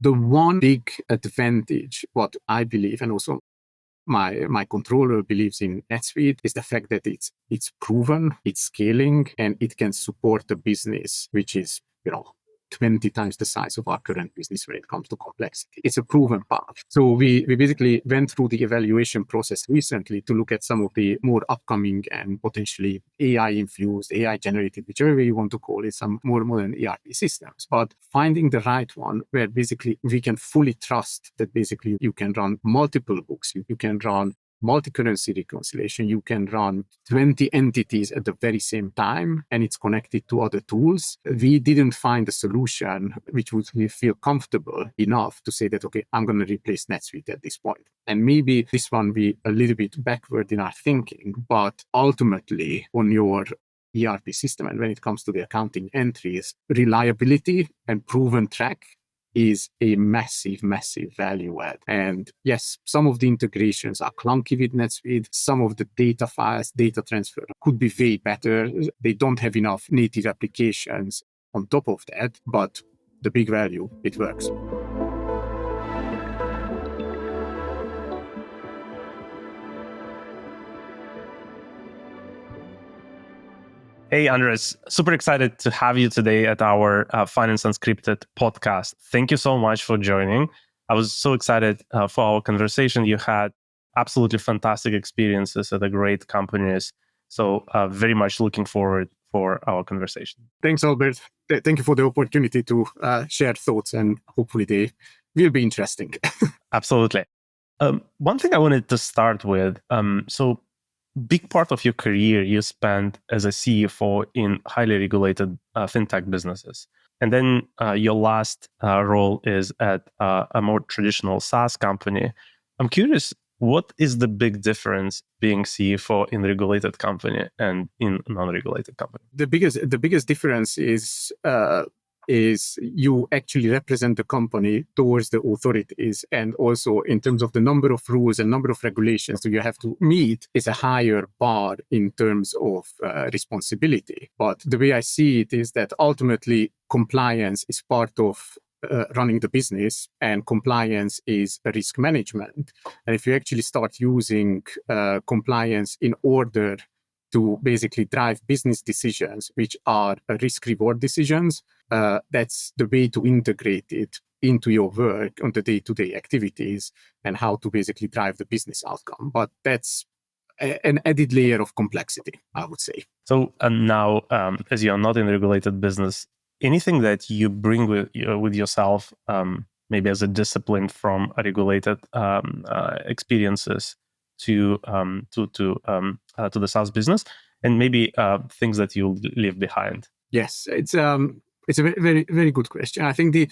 The one big advantage, what I believe, and also my controller believes in NetSuite, is the fact that it's proven, it's scaling, and it can support a business which is 20 times the size of our current business when it comes to complexity. It's a proven path. So we basically went through the evaluation process recently to look at some of the more upcoming and potentially AI-infused, AI-generated, whichever way you want to call it, some more modern ERP systems. But finding the right one where basically we can fully trust that basically you can run multiple books, you can run multi-currency reconciliation, you can run 20 entities at the very same time, and it's connected to other tools. We didn't find a solution which would feel comfortable enough to say that, okay, I'm going to replace NetSuite at this point. And maybe this one be a little bit backward in our thinking, but ultimately on your ERP system, and when it comes to the accounting entries, reliability and proven track is a massive, massive value add. And yes, some of the integrations are clunky with NetSuite. Some of the data files, data transfer could be way better. They don't have enough native applications on top of that, but the big value, it works. Hey, Andras, super excited to have you today at our Finance Unscripted podcast. Thank you so much for joining. I was so excited for our conversation. You had absolutely fantastic experiences at the great companies. So very much looking forward for our conversation. Thanks, Albert. Thank you for the opportunity to share thoughts, and hopefully they will be interesting. Absolutely. One thing I wanted to start with, big part of your career you spent as a CFO in highly regulated fintech businesses. And then your last role is at a more traditional SaaS company. I'm curious, what is the big difference being CFO in a regulated company and in a non-regulated company? The biggest difference is you actually represent the company towards the authorities, and also in terms of the number of rules and number of regulations that you have to meet is a higher bar in terms of responsibility. But the way I see it is that ultimately compliance is part of running the business, and compliance is a risk management. And if you actually start using compliance in order to basically drive business decisions, which are risk-reward decisions, that's the way to integrate it into your work on the day-to-day activities and how to basically drive the business outcome. But that's an added layer of complexity, I would say. So now, as you're not in a regulated business, anything that you bring with yourself, maybe as a discipline from a regulated experiences to the SaaS business, and maybe things that you leave behind? Yes, it's a very, very, very good question. I think the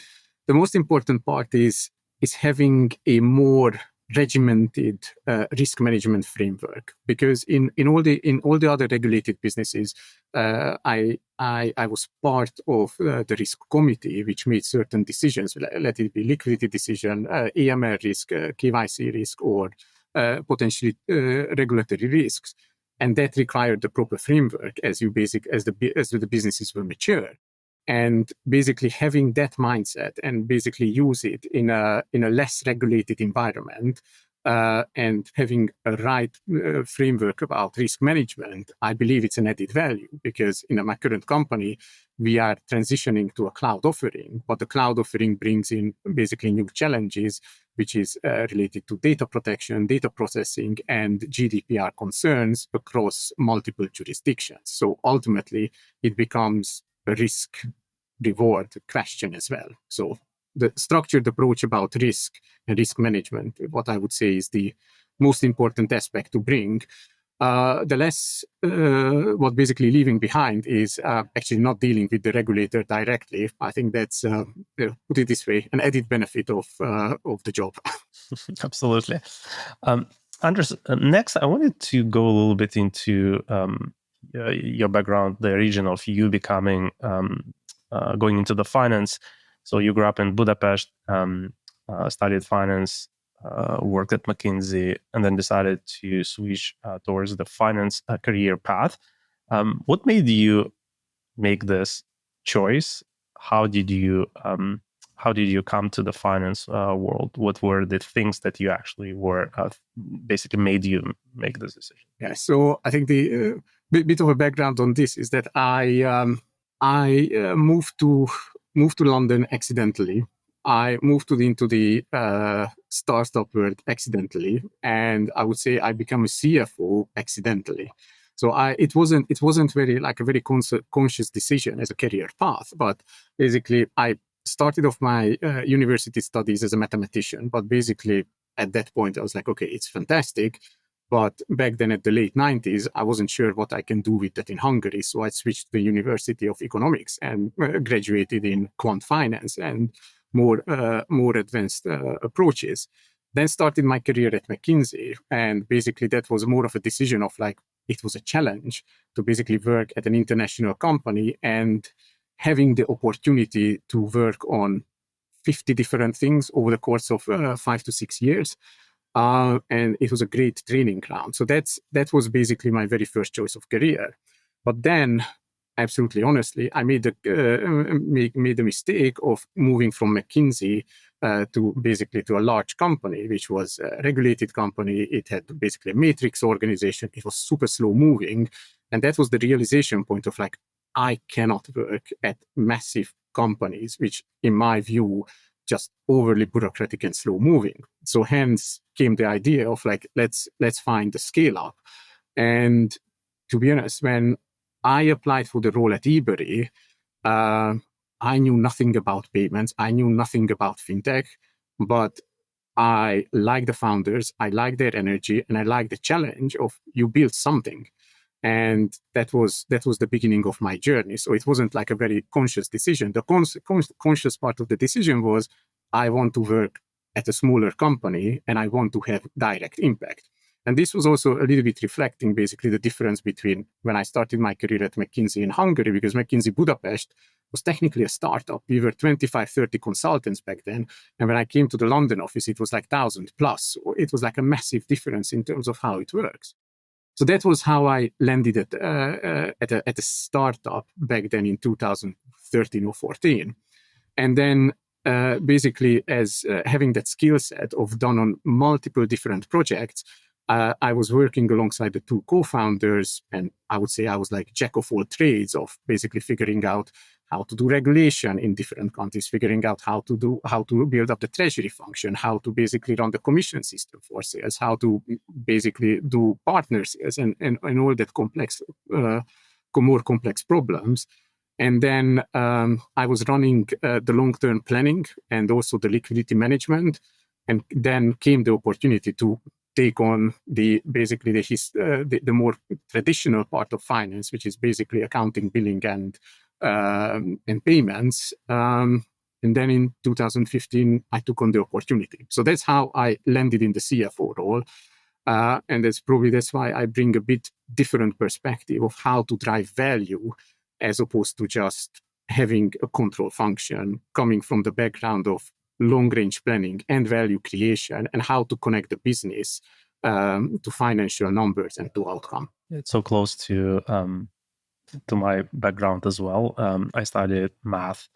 most important part is having a more regimented risk management framework, because in all the other regulated businesses, I was part of the risk committee, which made certain decisions, let it be liquidity decision, AML risk, KYC risk, or potentially regulatory risks, and that required the proper framework as the businesses were mature. And basically having that mindset and basically use it in a less regulated environment, and having a right framework about risk management, I believe it's an added value, because in my current company, we are transitioning to a cloud offering, but the cloud offering brings in basically new challenges, which is related to data protection, data processing, and GDPR concerns across multiple jurisdictions. So ultimately, it becomes a risk-reward question as well. So the structured approach about risk and risk management, what I would say is the most important aspect to bring. The less, what basically leaving behind is actually not dealing with the regulator directly. I think that's, put it this way, an added benefit of the job. Absolutely. Andras, next, I wanted to go a little bit into your background, the origin of you becoming, going into the finance. So you grew up in Budapest, studied finance, worked at McKinsey, and then decided to switch towards the finance career path. What made you make this choice? How did you how did you come to the finance world? What were the things that you actually were basically made you make this decision? Yeah, so I think the bit of a background on this is that I moved to London accidentally. I moved into the startup world accidentally, and I would say I became a CFO accidentally. So it wasn't very like a very conscious decision as a career path, but basically I started off my university studies as a mathematician. But basically at that point I was like, okay, it's fantastic. But back then at the late 90s, I wasn't sure what I can do with that in Hungary. So I switched to the University of Economics and graduated in quant finance and more advanced approaches. Then started my career at McKinsey. And basically that was more of a decision of like, it was a challenge to basically work at an international company and having the opportunity to work on 50 different things over the course of 5 to 6 years. And it was a great training ground. So that was basically my very first choice of career. But then, absolutely honestly, I made the mistake of moving from McKinsey to a large company, which was a regulated company. It had basically a matrix organization. It was super slow moving. And that was the realization point of like, I cannot work at massive companies, which in my view, just overly bureaucratic and slow moving. So hence came the idea of like, let's find the scale up. And to be honest, when I applied for the role at eBury, I knew nothing about payments. I knew nothing about fintech, but I like the founders. I like their energy, and I like the challenge of you build something. And that was the beginning of my journey. So it wasn't like a very conscious decision. The conscious part of the decision was, I want to work at a smaller company and I want to have direct impact. And this was also a little bit reflecting basically the difference between when I started my career at McKinsey in Hungary, because McKinsey Budapest was technically a startup. We were 25, 30 consultants back then. And when I came to the London office, it was like 1,000 plus. So it was like a massive difference in terms of how it works. So that was how I landed at a startup back then in 2013 or 14. And then basically as having that skill set of done on multiple different projects, I was working alongside the two co-founders, and I would say I was like jack of all trades of basically figuring out how to do regulation in different countries, figuring out how to build up the treasury function, how to basically run the commission system for sales, how to basically do partner sales, and all that more complex problems. And then I was running the long-term planning and also the liquidity management. And then came the opportunity to take on the more traditional part of finance, which is basically accounting, billing, and payments. And then in 2015, I took on the opportunity. So that's how I landed in the CFO role. And that's why I bring a bit different perspective of how to drive value as opposed to just having a control function, coming from the background of long-range planning and value creation, and how to connect the business to financial numbers and to outcome. It's so close to my background as well. I studied math,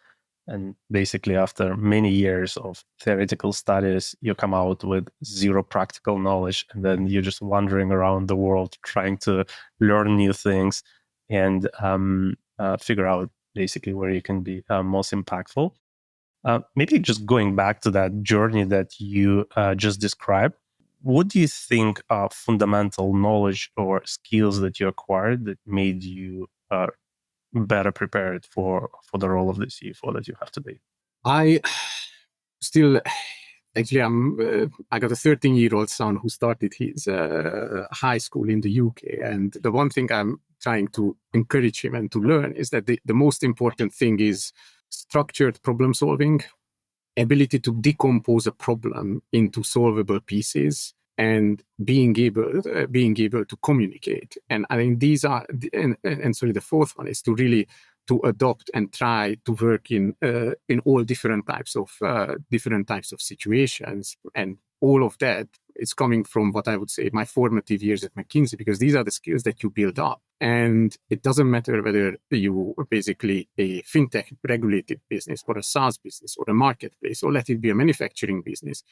and basically after many years of theoretical studies, you come out with zero practical knowledge, and then you're just wandering around the world trying to learn new things and figure out basically where you can be most impactful. Maybe just going back to that journey that you just described, what do you think are fundamental knowledge or skills that you acquired that made you better prepared for the role of the CFO that you have today? I got a 13-year-old son who started his high school in the UK. And the one thing I'm trying to encourage him and to learn is that the most important thing is structured problem solving, ability to decompose a problem into solvable pieces, and being able to communicate. And I think these are, and sorry, the fourth one is to really to adopt and try to work in all different types of situations. And all of that is coming from what I would say my formative years at McKinsey, because these are the skills that you build up. And it doesn't matter whether you are basically a fintech regulated business or a SaaS business or a marketplace, or let it be a manufacturing business.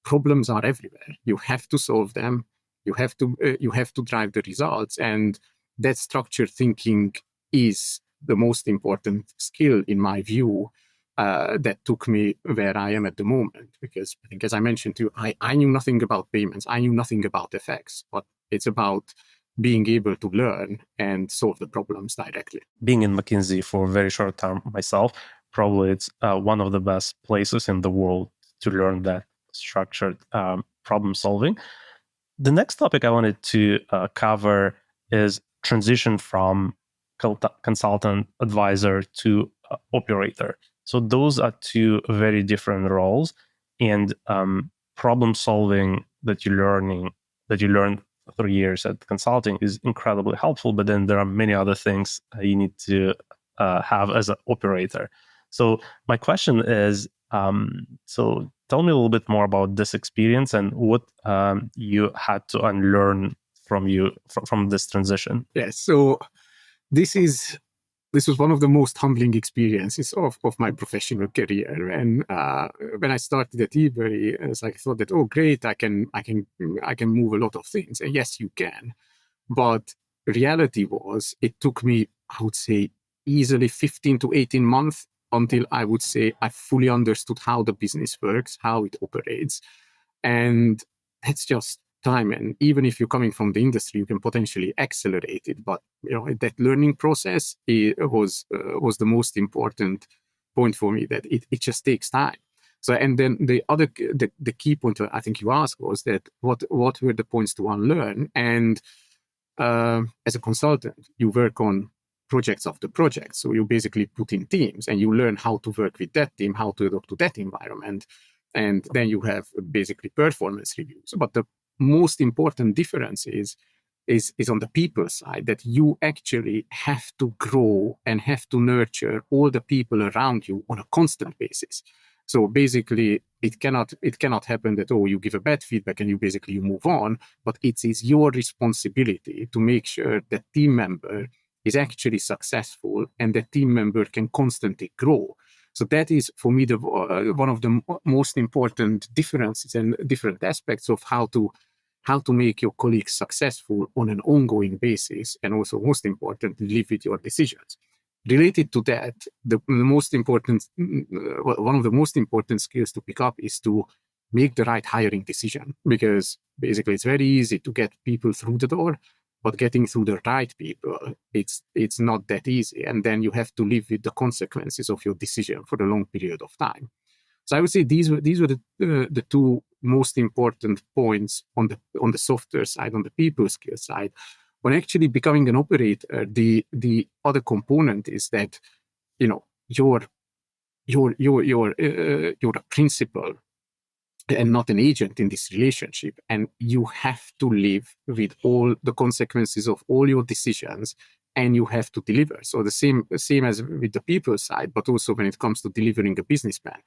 Problems are everywhere. You have to solve them. You have to drive the results, and that structured thinking is the most important skill in my view that took me where I am at the moment. Because I think, as I mentioned to you, I knew nothing about payments. I knew nothing about FX, but it's about being able to learn and solve the problems directly. Being in McKinsey for a very short time myself, probably it's one of the best places in the world to learn that structured problem solving. The next topic I wanted to cover is transition from consultant advisor to operator. So those are two very different roles, and problem solving that you learn through years at consulting is incredibly helpful. But then there are many other things you need to have as an operator. So my question is, so tell me a little bit more about this experience and what you had to unlearn from this transition. Yes. So this was one of the most humbling experiences of my professional career. And when I started at eBay, I thought that, oh, great, I can move a lot of things. And yes, you can. But reality was, it took me, I would say, easily 15 to 18 months until I would say I fully understood how the business works, how it operates. And that's just time. And even if you're coming from the industry, you can potentially accelerate it. But that learning process was the most important point for me, that it just takes time. So, and then the key point I think you asked was that what were the points to unlearn? And as a consultant, you work on projects after project. So you basically put in teams and you learn how to work with that team, how to adapt to that environment. And then you have basically performance reviews. But the most important difference is on the people side, that you actually have to grow and have to nurture all the people around you on a constant basis. So basically, it cannot happen that, you give a bad feedback and you move on, but it is your responsibility to make sure that team member is actually successful and the team member can constantly grow. So that is, for me, one of the most important differences and different aspects of how to make your colleagues successful on an ongoing basis, and also, most importantly, live with your decisions. Related to that, one of the most important skills to pick up is to make the right hiring decision, because basically it's very easy to get people through the door, but getting through the right people, it's not that easy. And then you have to live with the consequences of your decision for a long period of time. So I would say these were the two most important points on the software side, on the people skill side. When actually becoming an operator, the other component is that you're a principal and not an agent in this relationship, and you have to live with all the consequences of all your decisions, and you have to deliver. So the same as with the people side, but also when it comes to delivering a business plan,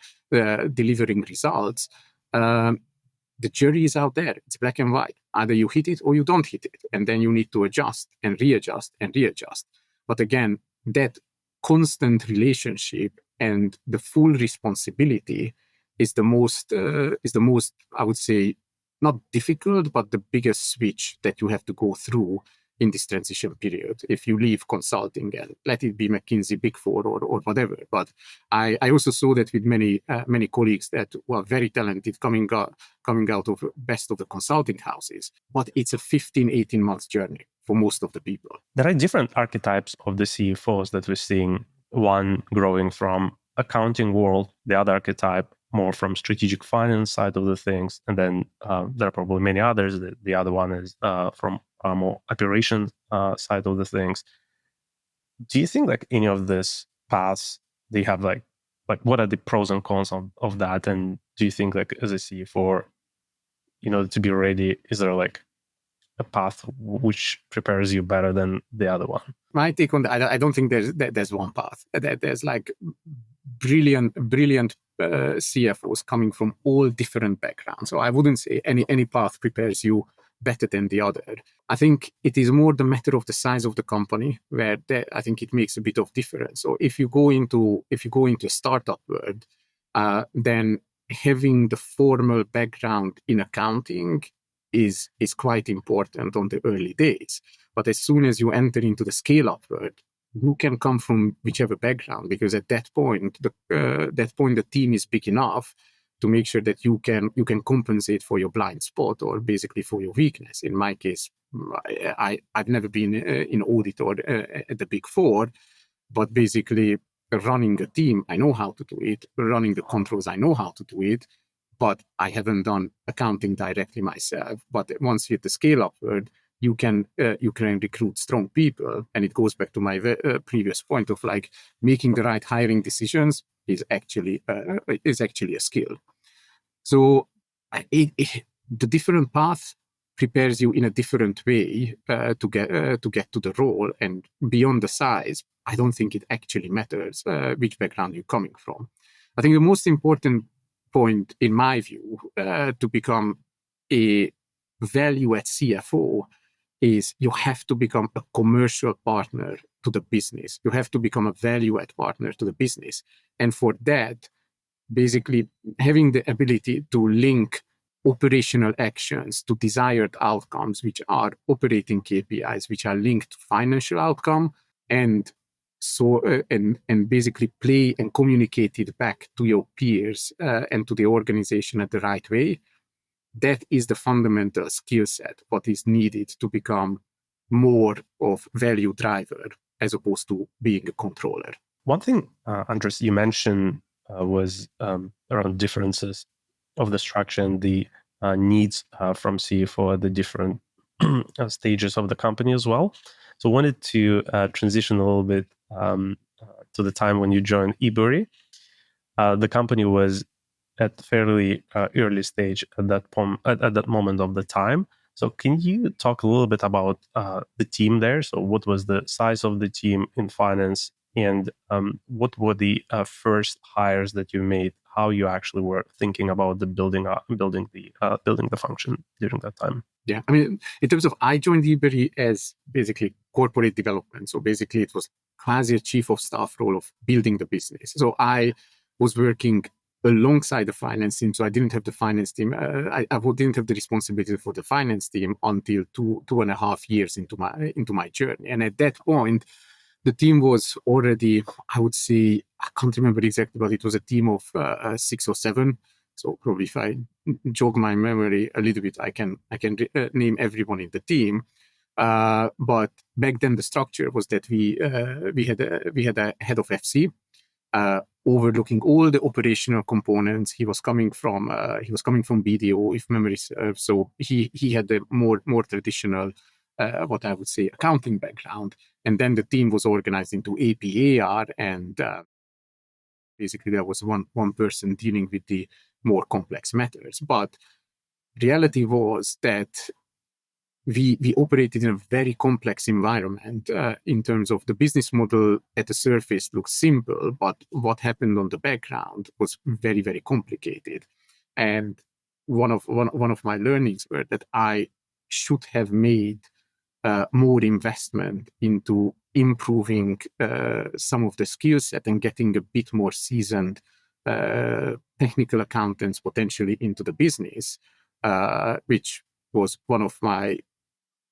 delivering results, the jury is out there. It's black and white. Either you hit it or you don't hit it. And then you need to adjust and readjust and readjust. But again, that constant relationship and the full responsibility is the most, I would say, not difficult, but the biggest switch that you have to go through in this transition period if you leave consulting, and let it be McKinsey, Big Four, or whatever. But I also saw that with many colleagues that were very talented coming out of best of the consulting houses. But it's a 15, 18 months journey for most of the people. There are different archetypes of the CFOs that we're seeing. One growing from accounting world, the other archetype more from strategic finance side of the things, and then there are probably many others. The other one is from more operations side of the things. Do you think like any of this paths they have like what are the pros and cons of that? And do you think like as a CFO, in order to be ready? Is there like a path which prepares you better than the other one? My take on that, I don't think there's one path. There's like brilliant CFOs coming from all different backgrounds. So I wouldn't say any path prepares you better than the other. I think it is more the matter of the size of the company where I think it makes a bit of difference. So if you go into a startup world, then having the formal background in accounting is quite important on the early days. But as soon as you enter into the scale-up world, you can come from whichever background, because at that point, the team is big enough to make sure that you can compensate for your blind spot or basically for your weakness. In my case, I've never been in audit or at the Big Four, but basically running a team, I know how to do it. Running the controls, I know how to do it. But I haven't done accounting directly myself. But once you hit the scale-up world, you can recruit strong people, and it goes back to my previous point of like making the right hiring decisions is actually a skill. So the different path prepares you in a different way to get to the role, and beyond the size, I don't think it actually matters which background you're coming from. I think the most important point, in my view, to become a value-add CFO is you have to become a commercial partner to the business. You have to become a value-add partner to the business. And for that, basically having the ability to link operational actions to desired outcomes, which are operating KPIs, which are linked to financial outcome, and so and basically play and communicate it back to your peers and to the organization at the right way. That is the fundamental skill set, what is needed to become more of value driver as opposed to being a controller. One thing, Andras, you mentioned was around differences of the structure and the needs from CFO at the different stages of the company as well. So I wanted to transition a little bit to the time when you joined eBury. The company was at fairly early stage at that moment of the time. So can you talk a little bit about the team there? So what was the size of the team in finance, and what were the first hires that you made? How you actually were thinking about the building the function during that time? Yeah, I mean, in terms of, I joined eBury as basically corporate development. So basically, it was quasi a chief of staff role of building the business. So I was working alongside the finance team. So I didn't have the finance team. I didn't have the responsibility for the finance team until 2.5 years into my journey. And at that point, the team was already, I would say, I can't remember exactly, but it was a team of 6 or 7. So probably if I jog my memory a little bit, I can name everyone in the team. But back then the structure was that we had a head of FC overlooking all the operational components. He was coming from BDO, if memory serves. So he had a more traditional, what I would say, accounting background. And then the team was organized into AP/AR, and basically there was one person dealing with the more complex matters. But reality was that we operated in a very complex environment in terms of the business model. At the surface looks simple, but what happened on the background was very, very complicated. And one of my learnings were that I should have made more investment into improving some of the skill set and getting a bit more seasoned technical accountants potentially into the business, which was one of my,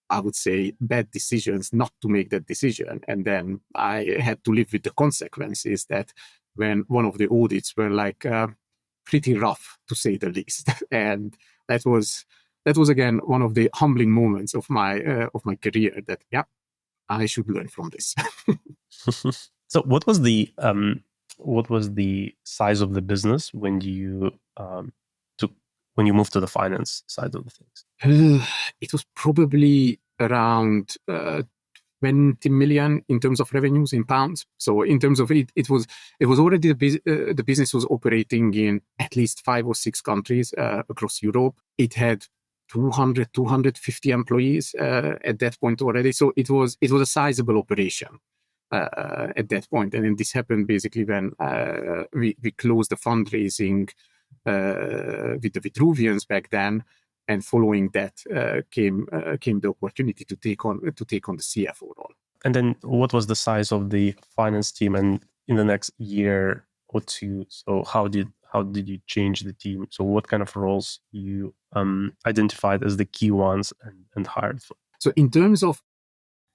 I would say, bad decisions not to make that decision. And then I had to live with the consequences that when one of the audits were like pretty rough, to say the least. And that was again one of the humbling moments of my career, that I should learn from this. So what was the size of the business when you moved to the finance side of the things? It was probably around 20 million in terms of revenues in pounds. So in terms of it was already the business was operating in at least 5 or 6 countries across Europe. It had 200, 250 employees at that point already. So it was a sizable operation at that point. And then this happened basically when we closed the fundraising with the Vitruvians back then. And following that came the opportunity to take on the CFO role. And then what was the size of the finance team? And in the next year or two, so how did you change the team? So what kind of roles you identified as the key ones and hired for? So in terms of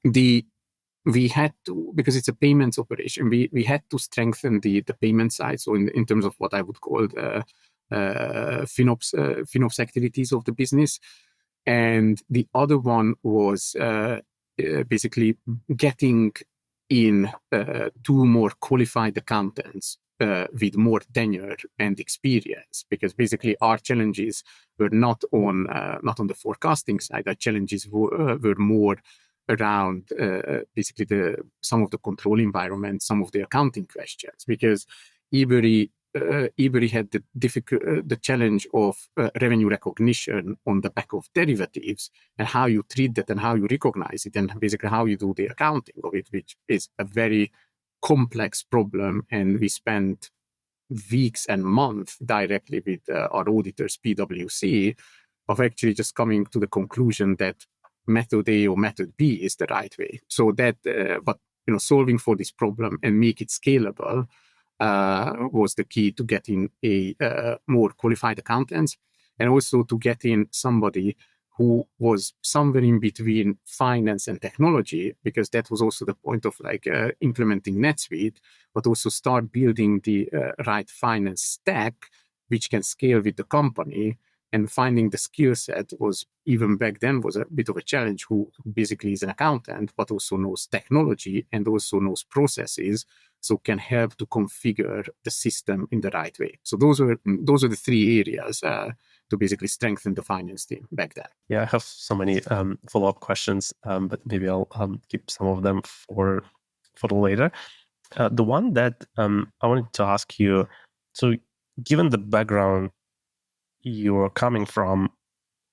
we had to, because it's a payments operation, we had to strengthen the payment side. So in terms of what I would call the FinOps activities of the business. And the other one was basically getting in two more qualified accountants with more tenure and experience, because basically our challenges were not on the forecasting side. Our challenges were more around basically some of the control environment, some of the accounting questions, because Ebury had the challenge of revenue recognition on the back of derivatives, and how you treat that and how you recognize it, and basically how you do the accounting of it, which is a very complex problem. And we spent weeks and months directly with our auditors, PwC, of actually just coming to the conclusion that method A or method B is the right way. So that, but solving for this problem and make it scalable was the key to getting a more qualified accountants, and also to get in somebody who was somewhere in between finance and technology, because that was also the point of implementing NetSuite, but also start building the right finance stack, which can scale with the company. And finding the skill set was, even back then, was a bit of a challenge, who basically is an accountant, but also knows technology and also knows processes, so can help to configure the system in the right way. So those are the three areas to basically strengthen the finance team back then. Yeah, I have so many follow-up questions, but maybe I'll keep some of them for later. The one that I wanted to ask you, so given the background you are coming from,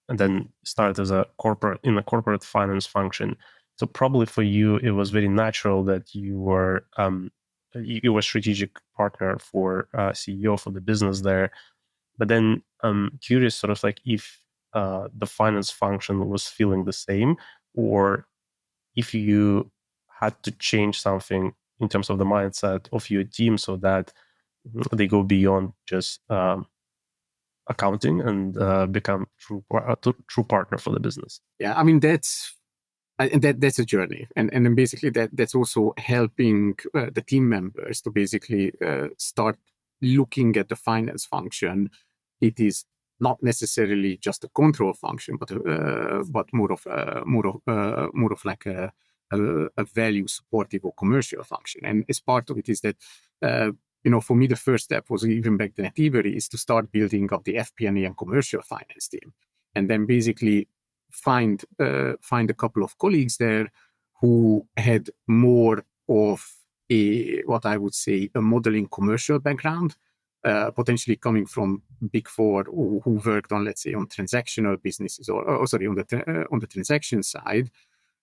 and then started as in a corporate finance function, so probably for you it was very natural that you were a strategic partner for CEO for the business there. But then I'm curious, sort of if the finance function was feeling the same, or if you had to change something in terms of the mindset of your team so that they go beyond just accounting and become true partner for the business. Yeah, I mean that's a journey, and then basically that's also helping the team members to basically start looking at the finance function. It is not necessarily just a control function, but more of like a value supportive or commercial function. And as part of it is that. For me, the first step was, even back then at Ebury, is to start building up the FP&A and commercial finance team, and then basically find a couple of colleagues there who had more of what I would say a modeling commercial background, potentially coming from Big Four, who worked on, let's say, on transactional businesses, on the transaction side.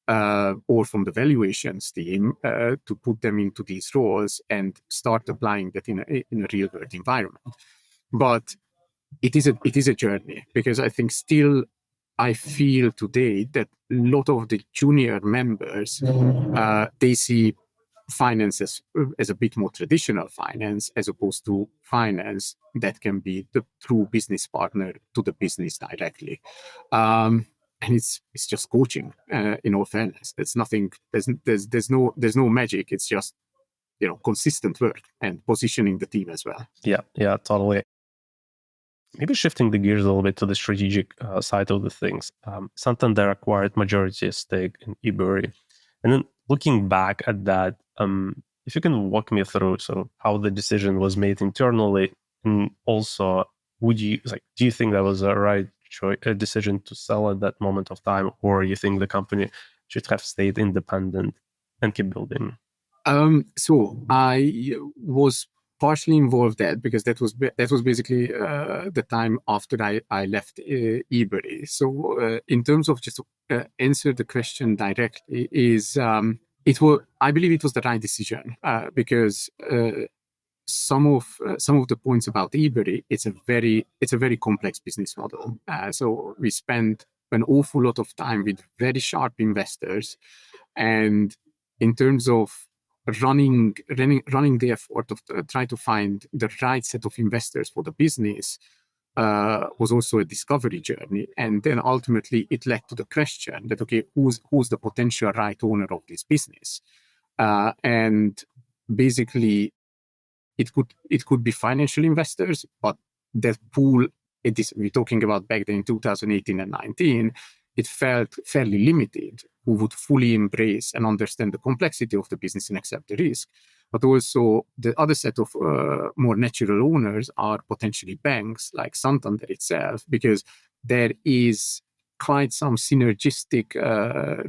Or from the valuations team, to put them into these roles and start applying that in a real world environment. But it is a journey, because I think still I feel today that a lot of the junior members they see finance as a bit more traditional finance, as opposed to finance that can be the true business partner to the business directly. And it's just coaching. In all fairness, there's nothing. There's no magic. It's just consistent work and positioning the team as well. Yeah, totally. Maybe shifting the gears a little bit to the strategic side of the things. Santander acquired majority stake in Ebury, and then looking back at that, if you can walk me through how the decision was made internally, and also do you think that was a right decision to sell at that moment of time, or you think the company should have stayed independent and keep building? So I was partially involved that because that was basically the time after I left eBay. So in terms of just to answer the question directly, is I believe it was the right decision because some of the points about eBay, it's a very complex business model. So we spend an awful lot of time with very sharp investors, and in terms of running the effort of try to find the right set of investors for the business was also a discovery journey. And then ultimately it led to the question that, okay, who's the potential right owner of this business? And basically it could be financial investors, but that pool, we're talking about back then in 2018 and 19, it felt fairly limited, who would fully embrace and understand the complexity of the business and accept the risk. But also the other set of more natural owners are potentially banks like Santander itself, because there is quite some synergistic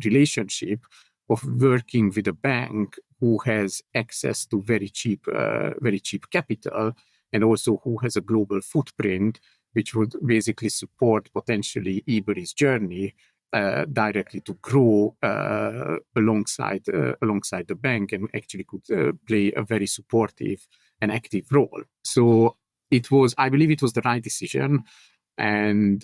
relationship of working with a bank who has access to very cheap capital, and also who has a global footprint, which would basically support potentially eBay's journey directly to grow alongside the bank, and actually could play a very supportive and active role. So I believe it was the right decision, and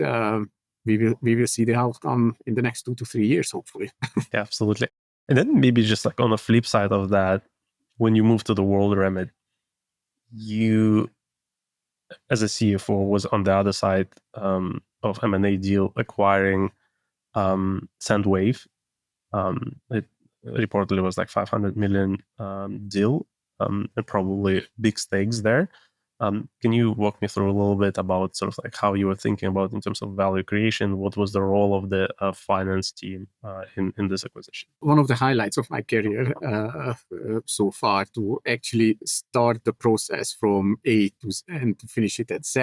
we will see the outcome in the next 2 to 3 years, hopefully. Yeah, absolutely. And then maybe just like on the flip side of that, when you moved to the WorldRemit, you, as a CFO, was on the other side of M&A deal acquiring Sendwave. It reportedly was like 500 million deal, and probably big stakes there. Can you walk me through a little bit about sort of like how you were thinking about in terms of value creation? What was the role of the finance team in this acquisition? One of the highlights of my career so far, to actually start the process from A to Z and to finish it at Z.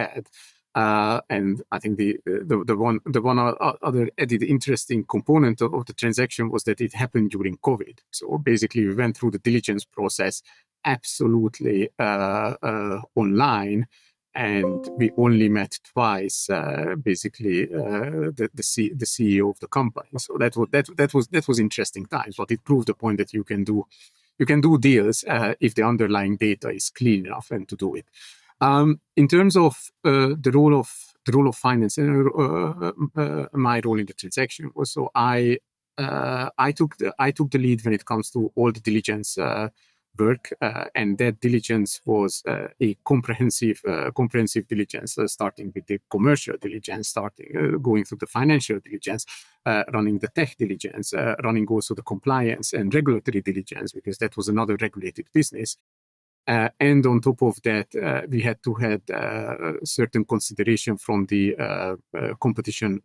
And I think the one other added interesting component of the transaction was that it happened during COVID. So basically, we went through the diligence process absolutely online, and we only met twice, basically the CEO of the company. So that was interesting times, but it proved the point that you can do deals if the underlying data is clean enough and to do it. In terms of the role of finance and my role in the transaction was, so I took the lead when it comes to all the diligence work, and that diligence was a comprehensive diligence, starting with the commercial diligence, going through the financial diligence, running the tech diligence, running also the compliance and regulatory diligence, because that was another regulated business. And on top of that, we had to have certain consideration from the competition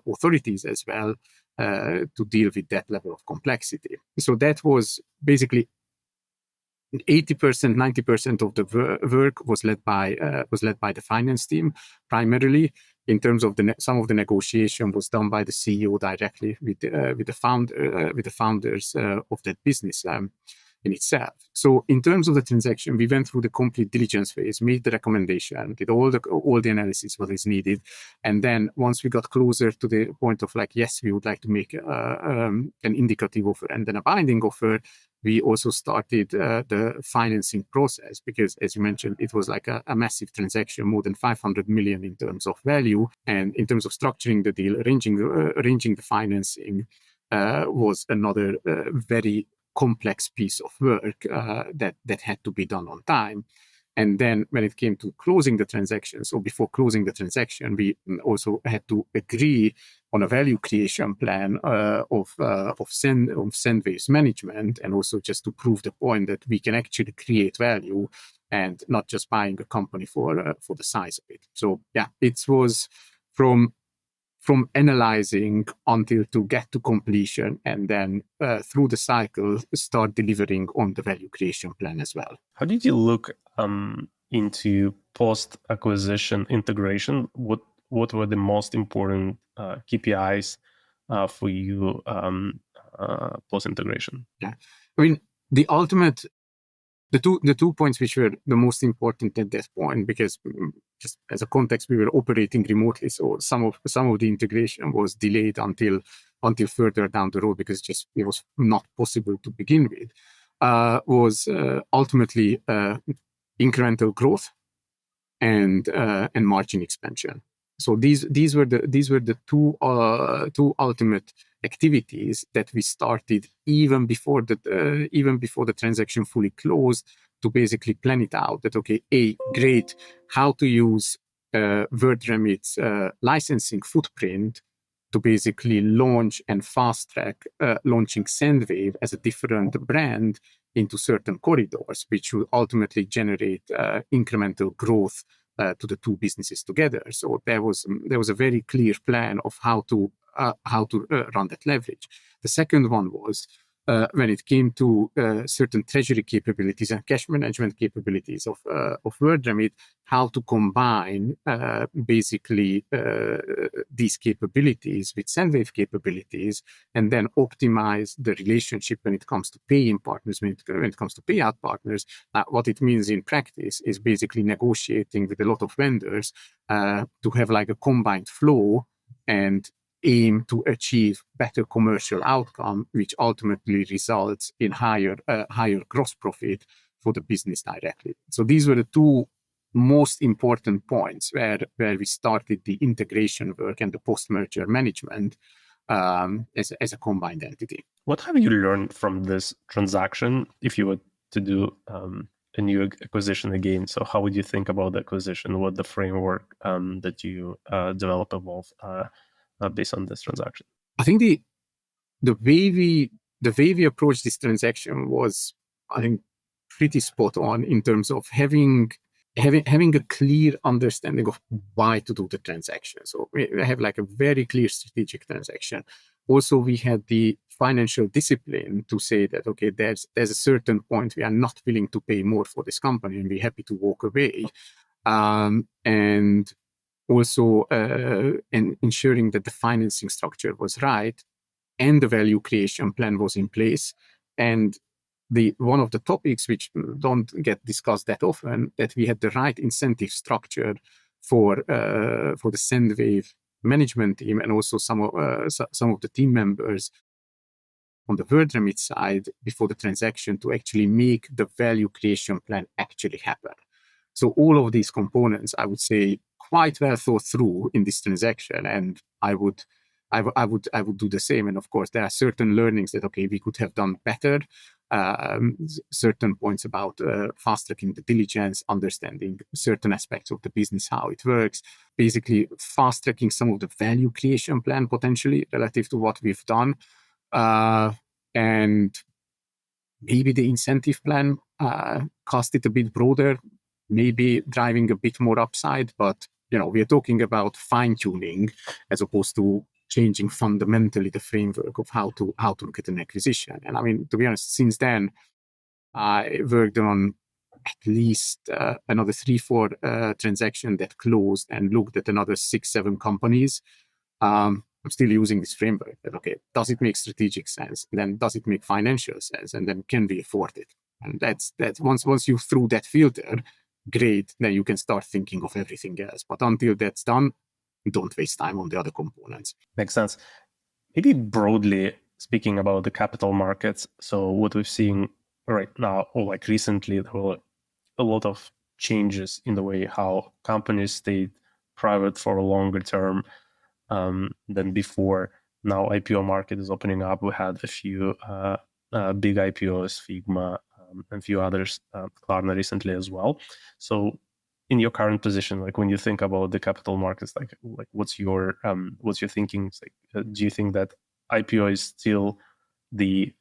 authorities as well, to deal with that level of complexity. So that was basically 80%, 90% of the work was led by the finance team primarily. In terms of some of the negotiation was done by the CEO directly with the founders of that business in itself. So in terms of the transaction, we went through the complete diligence phase, made the recommendation, did all the analysis what is needed, and then once we got closer to the point of like, yes, we would like to make an indicative offer and then a binding offer, we also started the financing process, because as you mentioned, it was like a massive transaction, more than 500 million in terms of value, and in terms of structuring the deal, arranging the financing was another very complex piece of work that had to be done on time. And then when it came to closing the transaction, so before closing the transaction, we also had to agree on a value creation plan of Sendwave's management, and also just to prove the point that we can actually create value and not just buying a company for the size of it. So yeah, it was from analyzing until to get to completion, and then through the cycle start delivering on the value creation plan as well. How did you look into post-acquisition integration? What were the most important KPIs for you post-integration? Yeah, I mean, the ultimate the two points which were the most important at that point, because just as a context, we were operating remotely, so some of the integration was delayed until further down the road, because it was not possible to begin with. Was ultimately incremental growth and margin expansion. So these were the two ultimate activities that we started even before the transaction fully closed, to basically plan it out. That great, how to use WorldRemit's licensing footprint to basically launch and fast track launching Sendwave as a different brand into certain corridors, which will ultimately generate incremental growth to the two businesses together. So there was a very clear plan of how to run that leverage. The second one was when it came to certain treasury capabilities and cash management capabilities of WorldRemit, how to combine basically these capabilities with Sendwave capabilities, and then optimize the relationship when it comes to paying partners, when it comes to payout partners. What it means in practice is basically negotiating with a lot of vendors to have like a combined flow and aim to achieve better commercial outcome, which ultimately results in higher gross profit for the business directly. So these were the two most important points where we started the integration work and the post-merger management as a combined entity. What have you learned from this transaction if you were to do a new acquisition again? So how would you think about the acquisition? What the framework that you develop evolve based on this transaction? I think the way we approached this transaction was, I think, pretty spot on in terms of having a clear understanding of why to do the transaction. So we have like a very clear strategic transaction. Also, we had the financial discipline to say that there's a certain point we are not willing to pay more for this company, and we're happy to walk away. And also ensuring that the financing structure was right and the value creation plan was in place. And one of the topics which don't get discussed that often, that we had the right incentive structure for the Sendwave management team, and also some of the team members on the WorldRemit side before the transaction, to actually make the value creation plan actually happen. So all of these components, I would say, quite well thought through in this transaction, and I would do the same. And of course, there are certain learnings that we could have done better. Certain points about fast tracking the diligence, understanding certain aspects of the business, how it works, basically fast tracking some of the value creation plan potentially relative to what we've done, and maybe the incentive plan cast it a bit broader, maybe driving a bit more upside, but we are talking about fine-tuning as opposed to changing fundamentally the framework of how to look at an acquisition. And I mean, to be honest, since then, I worked on at least another 3-4 transactions that closed, and looked at another 6-7 companies. I'm still using this framework that, does it make strategic sense? And then does it make financial sense? And then can we afford it? And that's once you through that filter, great, then you can start thinking of everything else. But until that's done, don't waste time on the other components. Makes sense. Maybe broadly speaking about the capital markets. So what we've seen right now, or like recently, there were a lot of changes in the way how companies stayed private for a longer term than before. Now IPO market is opening up. We had a few big IPOs, Figma, and a few others, Klarna recently as well. So in your current position, like when you think about the capital markets, like what's your thinking? Do you think that IPO is still the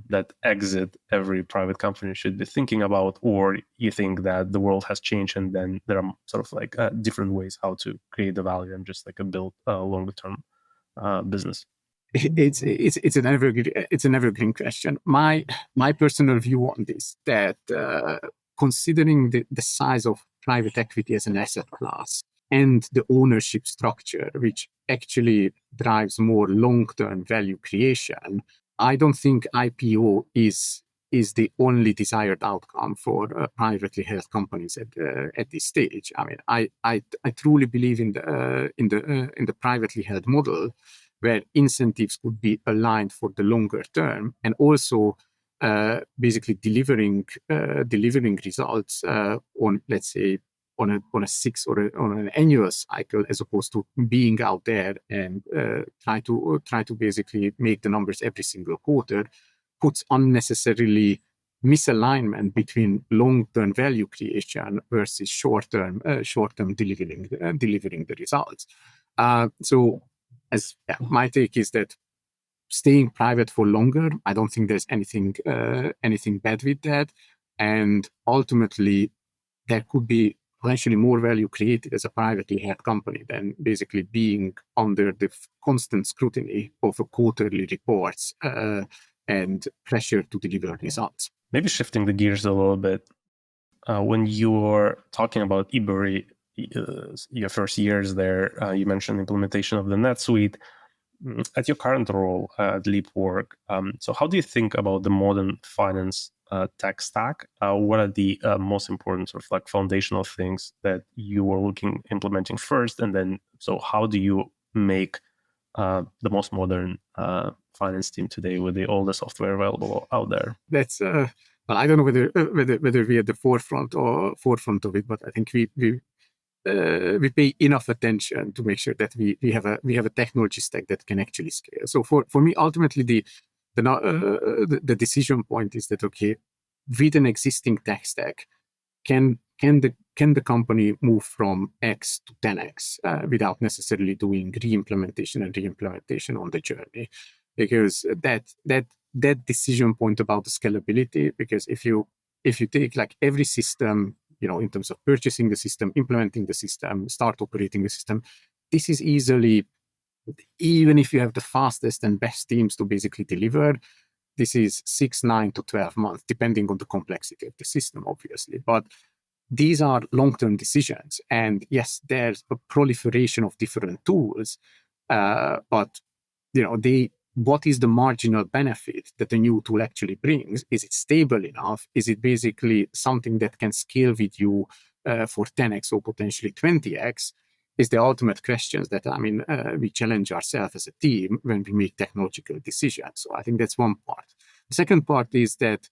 that exit every private company should be thinking about, or you think that the world has changed and then there are sort of like different ways how to create the value and just like build a longer term business? It's an evergreen question. My personal view on this, that considering the size of private equity as an asset class and the ownership structure, which actually drives more long-term value creation, I don't think IPO is is the only desired outcome for privately held companies at this stage. I mean, I truly believe in the privately held model, where incentives could be aligned for the longer term, and also basically delivering results on, let's say, on a 6 or on an annual cycle, as opposed to being out there and try to basically make the numbers every single quarter, puts unnecessarily misalignment between long-term value creation versus short-term delivering the results. So, my take is that staying private for longer, I don't think there's anything bad with that, and ultimately there could be potentially more value created as a privately held company than basically being under the constant scrutiny of a quarterly reports and pressure to deliver results. Maybe shifting the gears a little bit, when you're talking about eBury, your first years there, you mentioned implementation of the NetSuite. At your current role at Leapwork, so how do you think about the modern finance tech stack? What are the most important sort of like foundational things that you were implementing first, and then so how do you make the most modern finance team today with all the software available out there? That's well, I don't know whether we're at the forefront of it, but I think we pay enough attention to make sure that we have a technology stack that can actually scale. So for me, ultimately, the decision point is that, okay, with an existing tech stack, can the company move from X to 10X without necessarily doing re-implementation on the journey? Because that decision point about the scalability, because if you take like every system, in terms of purchasing the system, implementing the system, start operating the system, this is easily, even if you have the fastest and best teams to basically deliver, this is 6, 9 to 12 months, depending on the complexity of the system, obviously. But these are long-term decisions. And yes, there's a proliferation of different tools, but what is the marginal benefit that the new tool actually brings? Is it stable enough? Is it basically something that can scale with you for 10x or potentially 20x? Is the ultimate questions that, we challenge ourselves as a team when we make technological decisions. So I think that's one part. The second part is that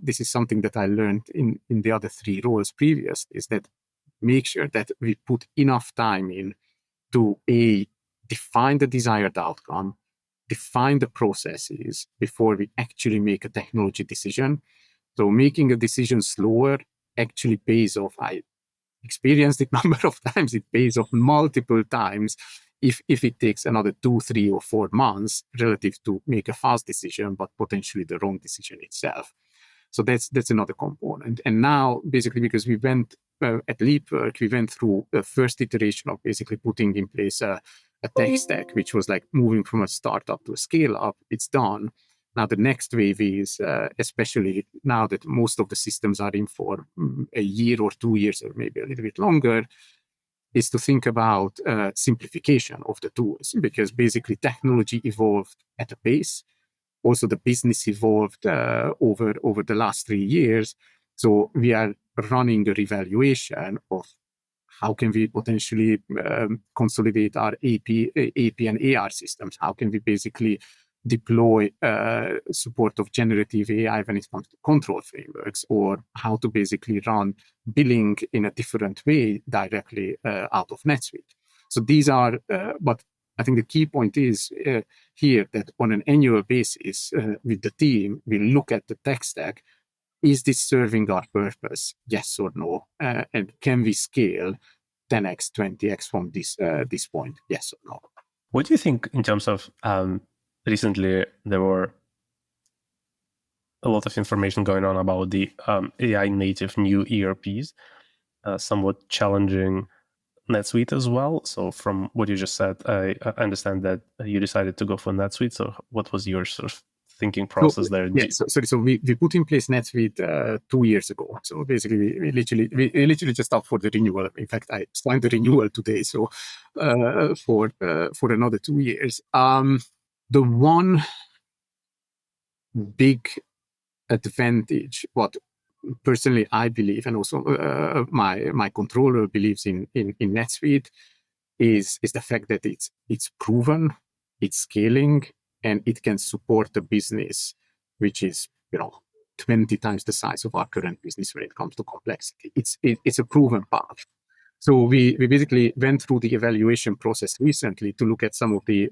this is something that I learned in the other 3 roles previous, is that make sure that we put enough time in to define the desired outcome, define the processes before we actually make a technology decision. So making a decision slower actually pays off. I experienced it a number of times. It pays off multiple times if it takes another 2, 3, or 4 months relative to make a fast decision, but potentially the wrong decision itself. So that's another component. And now, basically, because we went at Leapwork, we went through the first iteration of basically putting in place a tech stack, which was like moving from a startup to a scale up. It's done. Now the next wave is, especially now that most of the systems are in for a year or 2 years, or maybe a little bit longer, is to think about simplification of the tools, because basically technology evolved at a pace. Also, the business evolved over the last 3 years. So we are running a revaluation of how can we potentially consolidate our AP and AR systems? How can we basically deploy support of generative AI when it comes to control frameworks, or how to basically run billing in a different way directly out of NetSuite? So these are, but I think the key point is here that on an annual basis with the team, we look at the tech stack. Is this serving our purpose? Yes or no? And can we scale 10x, 20x from this point? Yes or no? What do you think in terms of recently there were a lot of information going on about the AI native new ERPs, somewhat challenging NetSuite as well. So from what you just said, I understand that you decided to go for NetSuite. So what was your sort of thinking process there? Yeah, so we put in place NetSuite 2 years ago. So basically, we literally just up for the renewal. In fact, I signed the renewal today. So for another 2 years. The one big advantage, what personally I believe, and also my controller believes in NetSuite, is the fact that it's proven, it's scaling, and it can support a business which is 20 times the size of our current business when it comes to complexity. It's a proven path. So we basically went through the evaluation process recently to look at some of the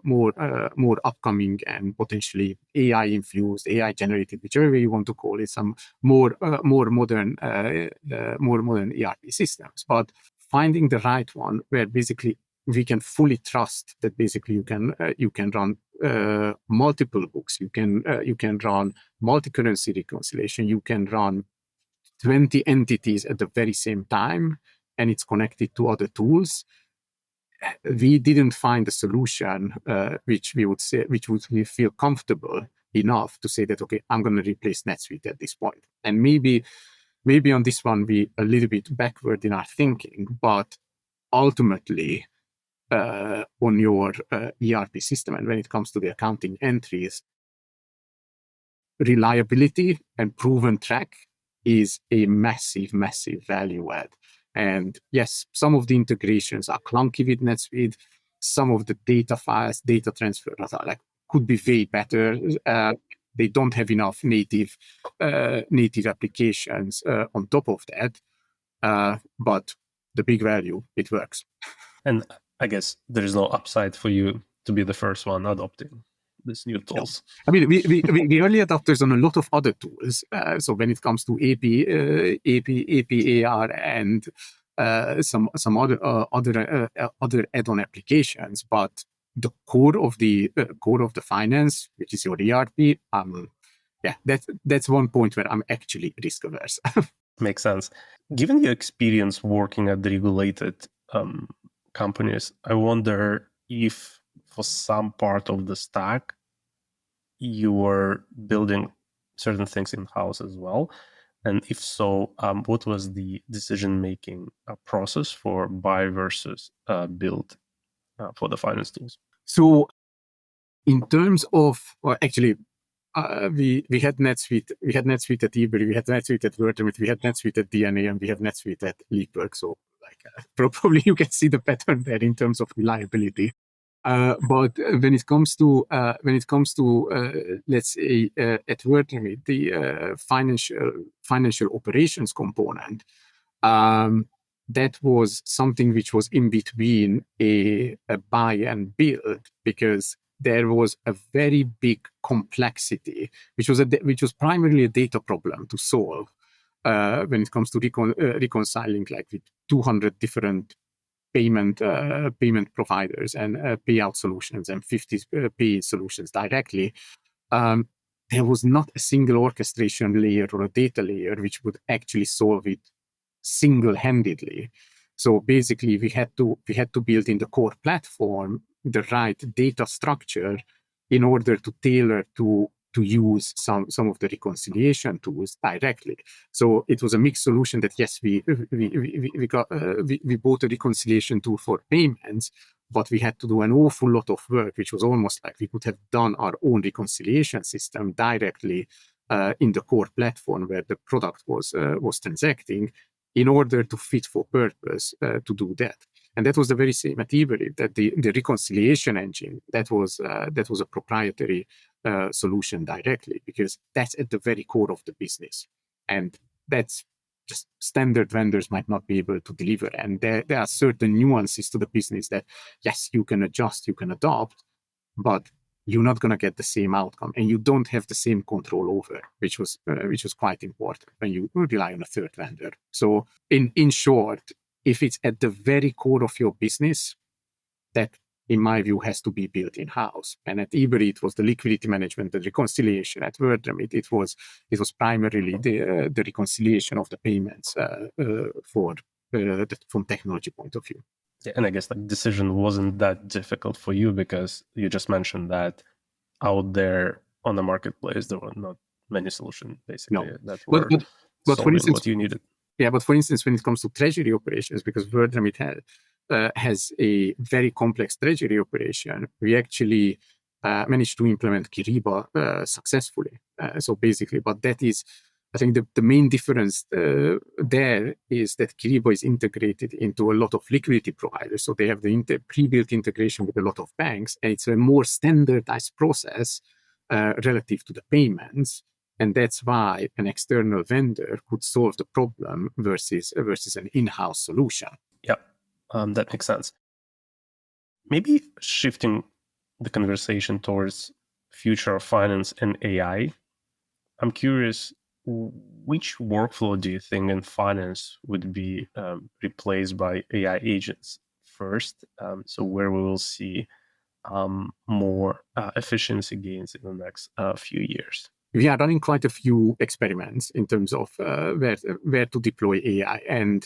more upcoming and potentially AI infused, AI generated, whichever way you want to call it, some more modern ERP systems. But finding the right one where basically we can fully trust that basically you can run multiple books, you can run multi-currency reconciliation, you can run 20 entities at the very same time, and it's connected to other tools. We didn't find a solution which we feel comfortable enough to say that, okay, I'm going to replace NetSuite at this point. And maybe on this one we a little bit backward in our thinking, but ultimately on your ERP system, and when it comes to the accounting entries, reliability and proven track is a massive value add. And yes, some of the integrations are clunky with NetSuite. Some of the data files, data transfer could be way better. They don't have enough native applications on top of that. But the big value, it works. And I guess there is no upside for you to be the first one adopting these new tools. I mean, we early adopters on a lot of other tools. So when it comes to APAR and some other add-on applications, but the core of the finance, which is your ERP, that's one point where I'm actually risk averse. Makes sense. Given your experience working at the regulated companies, I wonder if for some part of the stack, you were building certain things in-house as well. And if so, what was the decision-making process for buy versus build for the finance tools? So in terms of, well, actually, we had NetSuite at eBay, we had NetSuite at WorldRemit, we had NetSuite at DNA, and we have NetSuite at Leapwork. So probably you can see the pattern there in terms of reliability. But when it comes to let's say at WorldRemit, the financial operations component, that was something which was in between a buy and build, because there was a very big complexity, which was primarily a data problem to solve when it comes to reconciling with 200 different payment providers and payout solutions and 50 pay solutions directly. There was not a single orchestration layer or a data layer which would actually solve it single-handedly. So basically, we had to build in the core platform the right data structure in order to tailor to use some of the reconciliation tools directly. So it was a mixed solution that, yes, we bought a reconciliation tool for payments, but we had to do an awful lot of work, which was almost like we could have done our own reconciliation system directly in the core platform where the product was transacting, in order to fit for purpose to do that. And that was the very same at eBay, that the reconciliation engine, that was a proprietary solution directly, because that's at the very core of the business. And that's just standard vendors might not be able to deliver. And there are certain nuances to the business that, yes, you can adjust, you can adopt, but you're not going to get the same outcome, and you don't have the same control over, which was quite important when you rely on a third vendor. So in short, if it's at the very core of your business, that, in my view, has to be built in-house. And at eBay, it was the liquidity management, the reconciliation. At WorldRemit, it was primarily the reconciliation of the payments from technology point of view. Yeah, and I guess the decision wasn't that difficult for you, because you just mentioned that out there on the marketplace, there were not many solutions basically that were solving for instance, what you needed. Yeah, but for instance, when it comes to treasury operations, because WorldRemit has a very complex treasury operation, we actually managed to implement Kyriba successfully. So basically, but that is, I think the main difference there is that Kyriba is integrated into a lot of liquidity providers. So they have the pre-built integration with a lot of banks, and it's a more standardized process relative to the payments. And that's why an external vendor could solve the problem versus an in-house solution. Yeah, that makes sense. Maybe shifting the conversation towards future of finance and AI, I'm curious, which workflow do you think in finance would be replaced by AI agents first? So where we will see more efficiency gains in the next few years? We are running quite a few experiments in terms of where to deploy AI. And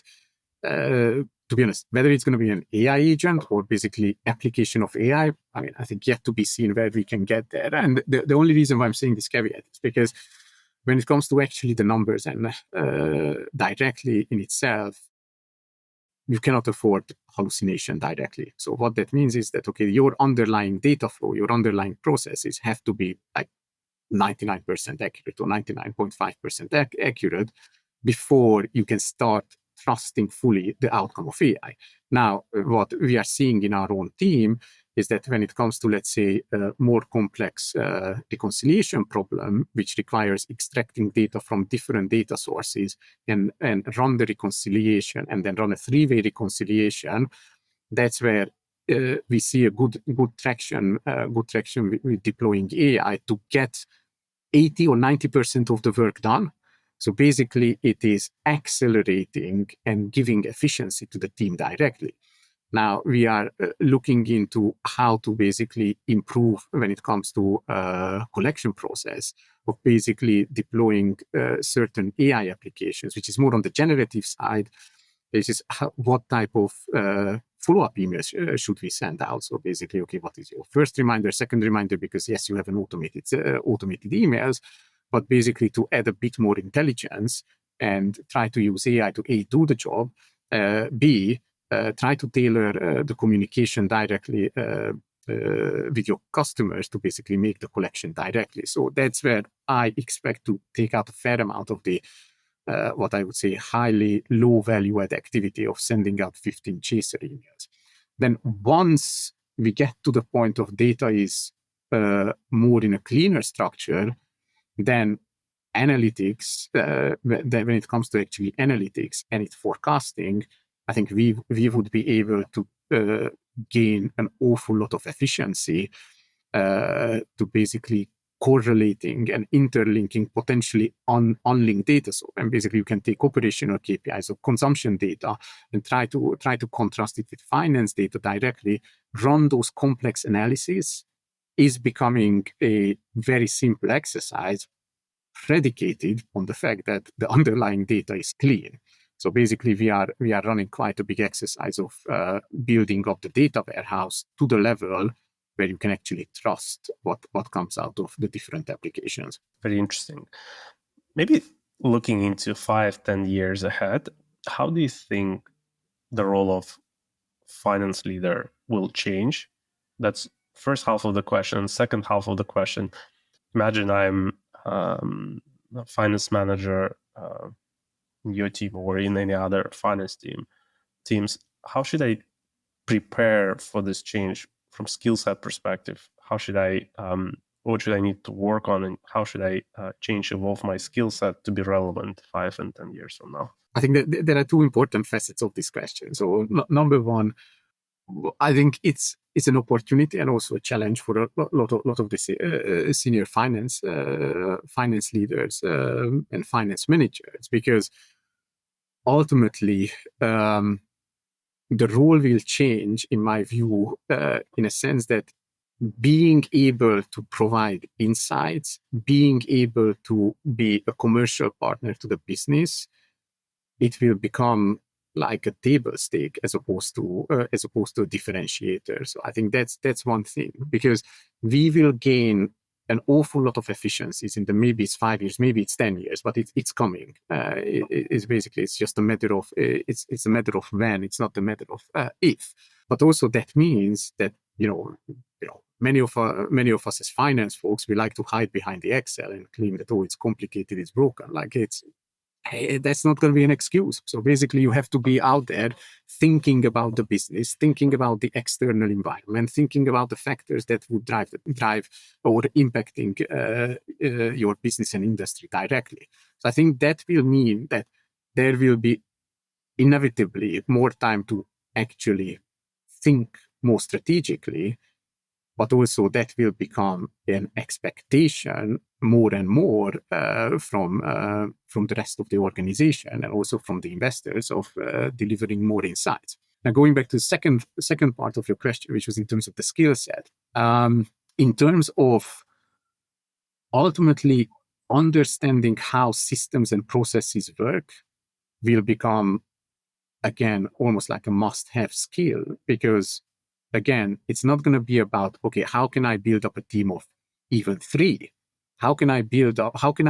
to be honest, whether it's going to be an AI agent or basically application of AI, I mean, I think yet to be seen where we can get there. And the only reason why I'm saying this caveat is because when it comes to actually the numbers and directly in itself, you cannot afford hallucination directly. So what that means is that, okay, your underlying data flow, your underlying processes have to be like 99% accurate or 99.5% accurate before you can start trusting fully the outcome of AI. Now, what we are seeing in our own team is that when it comes to, let's say, a more complex reconciliation problem, which requires extracting data from different data sources and run the reconciliation and then run a three-way reconciliation, that's where we see a good traction with deploying AI to get 80 or 90% of the work done. So basically, it is accelerating and giving efficiency to the team directly. Now, we are looking into how to basically improve when it comes to collection process of basically deploying certain AI applications, which is more on the generative side. This is what type of follow-up emails should we send out? So basically, okay, what is your first reminder, second reminder? Because yes, you have an automated emails, but basically to add a bit more intelligence and try to use AI to A, do the job, B, try to tailor the communication directly with your customers to basically make the collection directly. So that's where I expect to take out a fair amount of the what I would say highly low value add activity of sending out 15 chaser emails. Then once we get to the point of data is more in a cleaner structure, then analytics, when it comes to actually analytics and its forecasting, I think we would be able to gain an awful lot of efficiency to basically correlating and interlinking potentially unlinked data. So, and basically you can take operational KPIs of consumption data and try to contrast it with finance data directly, run those complex analyses is becoming a very simple exercise predicated on the fact that the underlying data is clean. So basically we are running quite a big exercise of building up the data warehouse to the level where you can actually trust what comes out of the different applications. Very interesting. Maybe looking into 5-10 years ahead, how do you think the role of finance leader will change? That's first half of the question. Second half of the question, imagine I'm a finance manager in your team or in any other finance teams. How should I prepare for this change from skill set perspective? How should I, what should I need to work on, and how should I evolve my skill set to be relevant 5 and 10 years from now? I think that there are two important facets of this question. So number one, I think it's an opportunity and also a challenge for a lot of the senior finance leaders and finance managers, because ultimately the role will change, in my view, in a sense that being able to provide insights, being able to be a commercial partner to the business, it will become like a table stake as opposed to a differentiator. So I think that's one thing, because we will gain an awful lot of efficiencies in the, maybe it's 5 years, maybe it's 10 years, but it's coming. It's basically, it's just a matter of, it's a matter of when, it's not a matter of if. But also that means that, many of us as finance folks, we like to hide behind the Excel and claim that, oh, it's complicated, it's broken. Like that's not going to be an excuse. So basically, you have to be out there thinking about the business, thinking about the external environment, thinking about the factors that would drive or impacting your business and industry directly. So I think that will mean that there will be inevitably more time to actually think more strategically, but also that will become an expectation more and more from the rest of the organization and also from the investors of delivering more insights. Now, going back to the second part of your question, which was in terms of the skill set, in terms of ultimately understanding how systems and processes work will become, again, almost like a must-have skill, because again, it's not going to be about, okay, how can I build up a team of even 3? How can I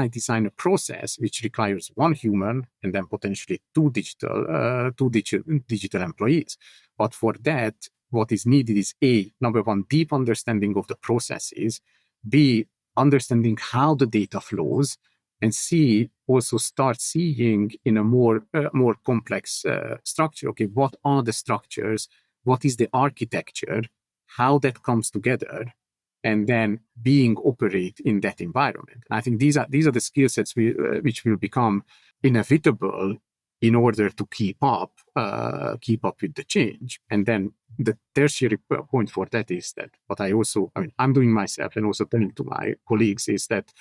design a process which requires 1 human and then potentially 2 digital employees? But for that, what is needed is number 1, deep understanding of the processes, B, understanding how the data flows, and C, also start seeing in a more complex structure, okay, what are the structures? What is the architecture, how that comes together, and then operate in that environment. And I think these are the skill sets which will become inevitable in order to keep up with the change. And then the tertiary point for that is that what I'm doing myself and also telling to my colleagues is that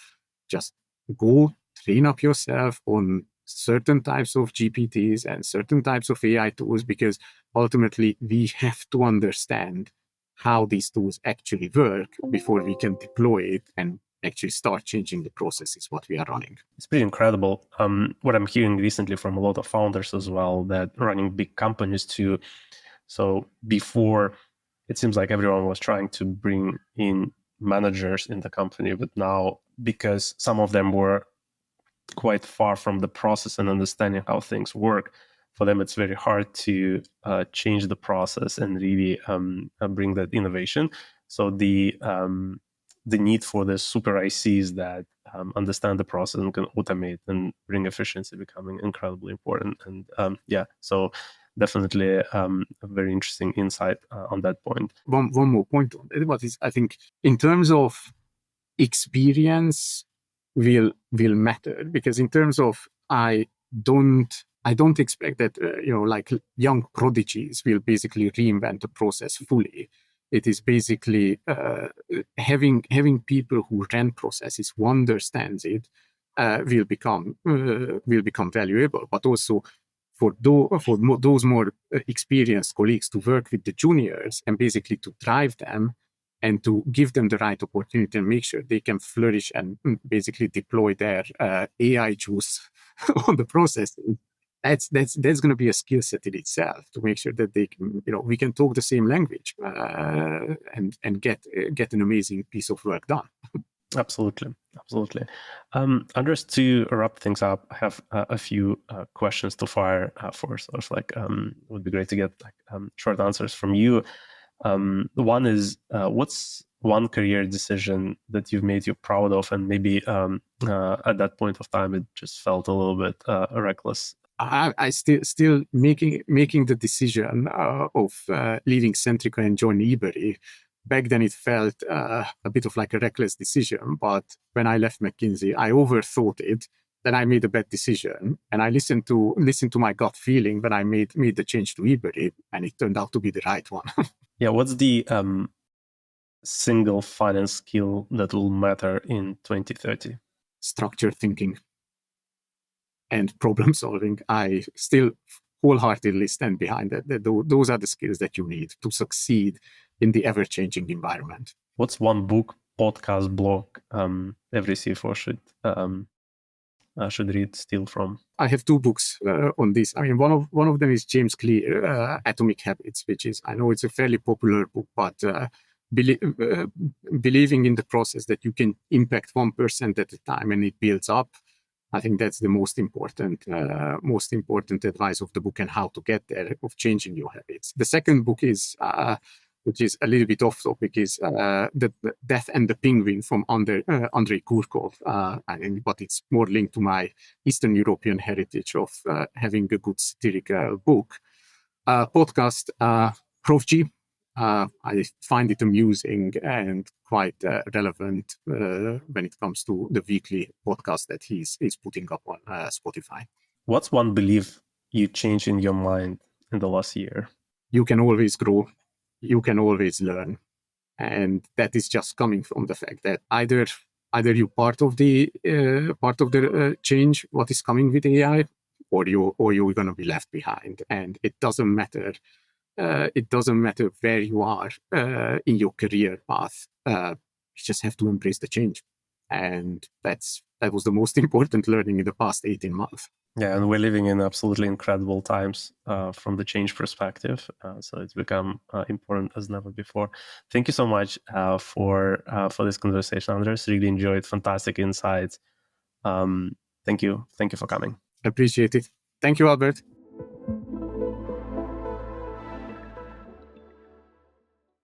just go train up yourself on certain types of GPTs and certain types of AI tools, because ultimately we have to understand how these tools actually work before we can deploy it and actually start changing the processes what we are running. It's pretty incredible. What I'm hearing recently from a lot of founders as well, that running big companies too. So before, it seems like everyone was trying to bring in managers in the company, but now, because some of them were quite far from the process and understanding how things work, for them it's very hard to change the process and really bring that innovation. So the need for the super ICs that understand the process and can automate and bring efficiency becoming incredibly important. And so definitely a very interesting insight on that point. One more point on it, what is, I think, in terms of experience will matter, because in terms of I don't expect that like young prodigies will basically reinvent the process fully. It is basically having people who run processes, who understands it, will become valuable. But also for those more experienced colleagues to work with the juniors and basically to drive them and to give them the right opportunity and make sure they can flourish and basically deploy their AI juice on the process. That's going to be a skill set in itself, to make sure that they can, we can talk the same language and get an amazing piece of work done. Absolutely. Andras, to wrap things up, I have a few questions to fire for. So it's like, it would be great to get short answers from you. One is, what's one career decision that you've made you proud of, and maybe at that point of time it just felt a little bit reckless? I still making the decision of leaving Centrica and joining eBay. Back then, it felt a bit of like a reckless decision, but when I left McKinsey, I overthought it. Then I made a bad decision, and I listened to my gut feeling when I made the change to eBay, and it turned out to be the right one. Yeah, what's the single finance skill that will matter in 2030? Structured thinking and problem solving. I still wholeheartedly stand behind that. Those are the skills that you need to succeed in the ever-changing environment. What's one book, podcast, blog every CFO should read, steal from? I have 2 books on this. I mean, one of them is James Clear, Atomic Habits, which is, I know it's a fairly popular book, but believing in the process that you can impact 1% at a time and it builds up. I think that's the most important advice of the book, and how to get there, of changing your habits. The second book is which is a little bit off topic, is the Death and the Penguin from Andrei Kurkov, but it's more linked to my Eastern European heritage of having a good satirical book. Podcast, Prof G. I find it amusing and quite relevant when it comes to the weekly podcast that he's putting up on Spotify. What's one belief you changed in your mind in the last year? You can always grow. You can always learn. And that is just coming from the fact that either you're part of the change, what is coming with AI, or you're going to be left behind. And it doesn't matter. It doesn't matter where you are in your career path. You just have to embrace the change. And that was the most important learning in the past 18 months. Yeah, and we're living in absolutely incredible times from the change perspective. So it's become important as never before. Thank you so much for this conversation, Andras. Really enjoyed. Fantastic insights. Thank you for coming. Appreciate it. Thank you, Albert.